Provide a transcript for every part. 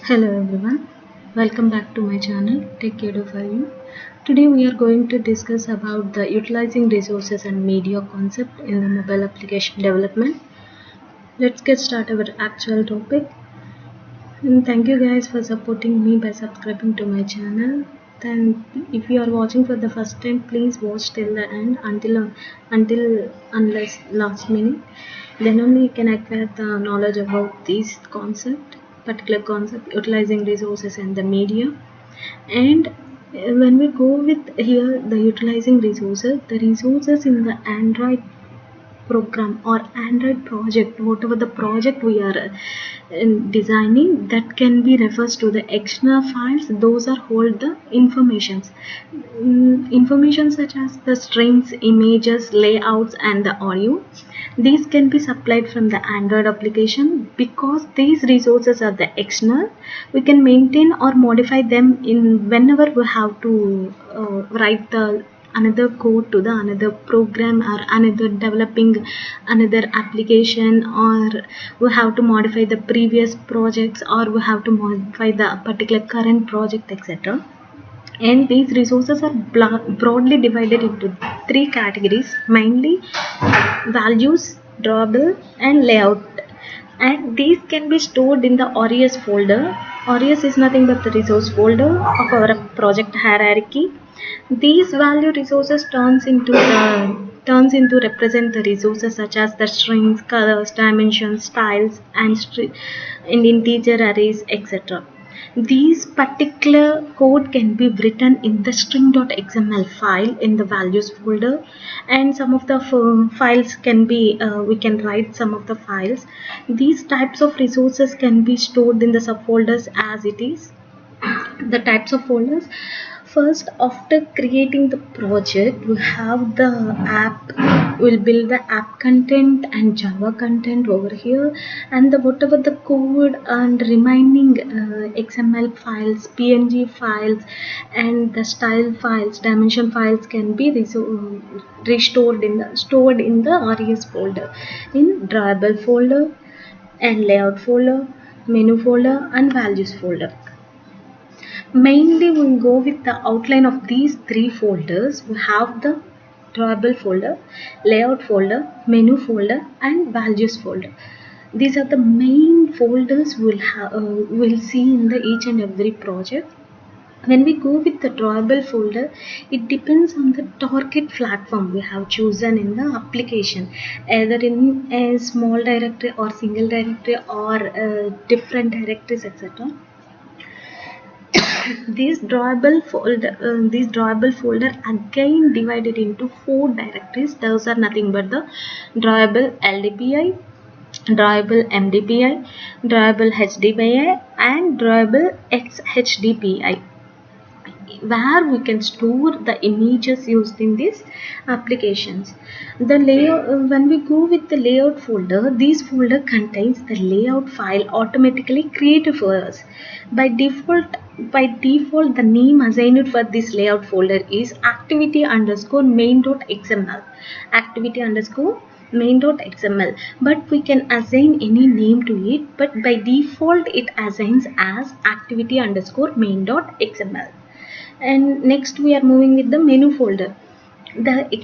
Hello everyone, welcome back to my channel Take Care for You. Today we are going to discuss about the utilizing resources and media concept in the mobile application development. Let's get started with actual topic. And thank you guys for supporting me by subscribing to my channel. Then if you are watching for the first time, please watch till the end until unless last minute. Then only you can acquire the knowledge about this particular concept, utilizing resources and the media. And when we go with here the utilizing resources, the resources in the Android program or Android project, whatever the project we are designing, that can be refers to the external files. Those are hold the informations, information such as the strings, images, layouts, and the audio. These can be supplied from the Android application. Because these resources are the external, we can maintain or modify them in whenever we have to write the another code to the another program or another developing another application, or we have to modify the previous projects, or we have to modify the particular current project, etc. And these resources are broadly divided into three categories, mainly values, drawable, and layout. And these can be stored in the RES folder. RES is nothing but the resource folder of our project hierarchy. These value resources turns into represent the resources such as the strings, colors, dimensions, styles, and integer arrays, etc. These particular code can be written in the string.xml file in the values folder, and some of the files can be we can write some of the files. These types of resources can be stored in the subfolders as it is. The types of folders: first, after creating the project, we have the app. We'll build the app content and Java content over here, and the whatever the code and remaining XML files, PNG files, and the style files, dimension files can be restored in the stored in the RES folder, in drawable folder and layout folder, menu folder, and values folder. Mainly we'll go with the outline of these three folders. We have the drawable folder, layout folder, menu folder, and values folder. These are the main folders we'll see in the each and every project. When we go with the drawable folder, it depends on the target platform we have chosen in the application, either in a small directory or single directory, or different directories, etc. These drawable folder again divided into four directories. Those are nothing but the drawable LDPI, drawable MDPI, drawable HDPI, and drawable XHDPI, where we can store the images used in these applications. The layout, when we go with the layout folder, this folder contains the layout file automatically created for us. By default, the name assigned for this layout folder is activity_main.xml. Activity_main.xml, but we can assign any name to it, but by default it assigns as activity_main.xml. And next we are moving with the menu folder. This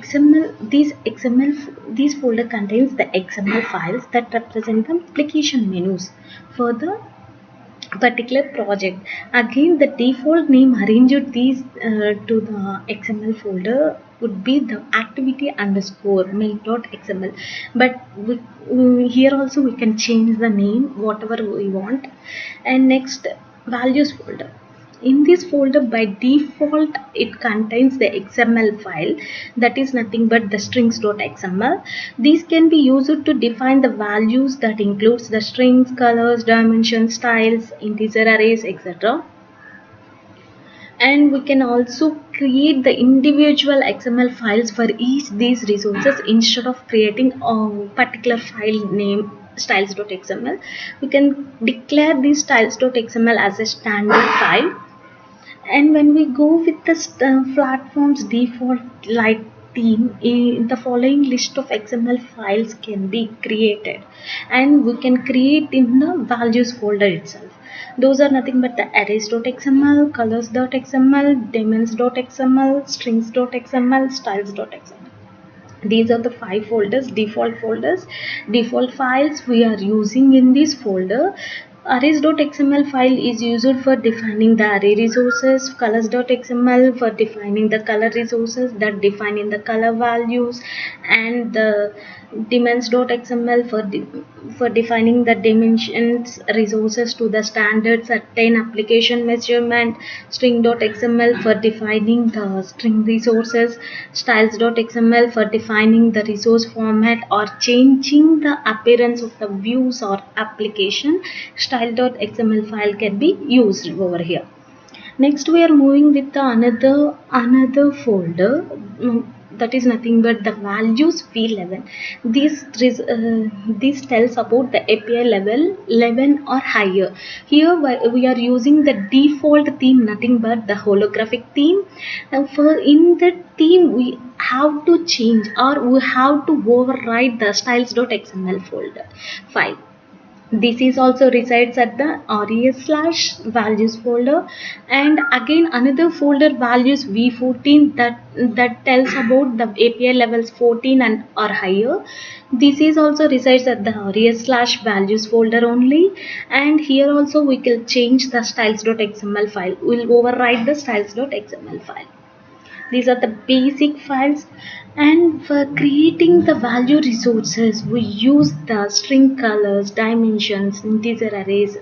folder contains the XML files that represent the application menus for the particular project. Again, the default name arranged these to the XML folder would be the activity_main.xml, but here also we can change the name whatever we want. And next, values folder. In this folder, by default, it contains the XML file that is nothing but the strings.xml. These can be used to define the values that includes the strings, colors, dimensions, styles, integer arrays, etc. And we can also create the individual XML files for each these resources. Instead of creating a particular file name styles.xml, we can declare this styles.xml as a standard file. And when we go with the platform's default light theme, the following list of XML files can be created, and we can create in the values folder itself. Those are nothing but the arrays.xml, colors.xml, daemons.xml, strings.xml, styles.xml. These are the 5 folders, default files we are using in this folder. Arrays.xml file is used for defining the array resources, colors.xml for defining the color resources, that defining the color values, and the dimensions.xml for defining the dimensions resources to the standard certain application measurement, string.xml for defining the string resources, styles.xml for defining the resource format or changing the appearance of the views or application. Style.xml file can be used over here. Next we are moving with the another folder, that is nothing but the values v11. This tells about the API level 11 or higher. Here we are using the default theme, nothing but the holographic theme. For in the theme we have to change or we have to override the styles.xml folder file. This is also resides at the res/values folder, and again another folder values v14 that tells about the API levels 14 and or higher. This is also resides at the res/values folder only, and here also we can change the styles.xml file. We'll override the styles.xml file. These are the basic files, and for creating the value resources we use the string colors, dimensions, integer arrays,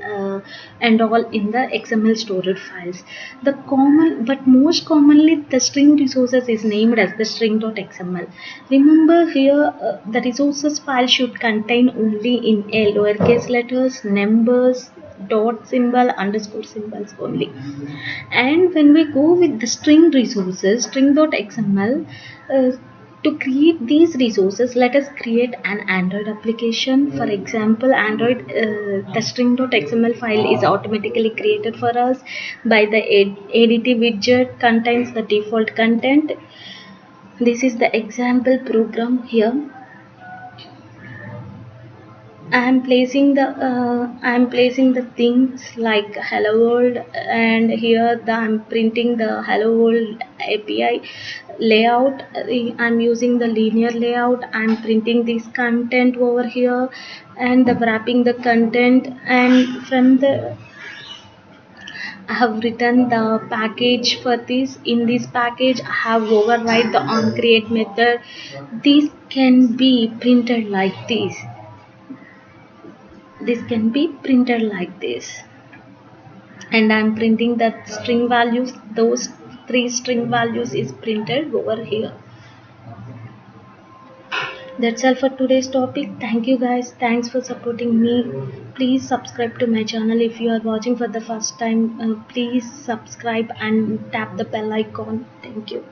and all in the XML storage files. The common but most commonly the string resources is named as the string.xml. Remember here the resources file should contain only in a lowercase letters, numbers, dot symbol, underscore symbols only. And when we go with the string resources, string.xml, to create these resources, let us create an Android application. For example, Android, the string.xml file is automatically created for us by the ADT widget, contains the default content. This is the example program here. I am placing the things like hello world, and here I'm printing the hello world API layout. I'm using the linear layout. I'm printing this content over here and the wrapping the content, and from the I have written the package for this. In this package I have override the onCreate method. This can be printed like this. This can be printed like this, and I'm printing that string values. Those 3 string values is printed over here. That's all for today's topic. Thank you guys. Thanks for supporting me. Please subscribe to my channel. If you are watching for the first time, please subscribe and tap the bell icon. Thank you.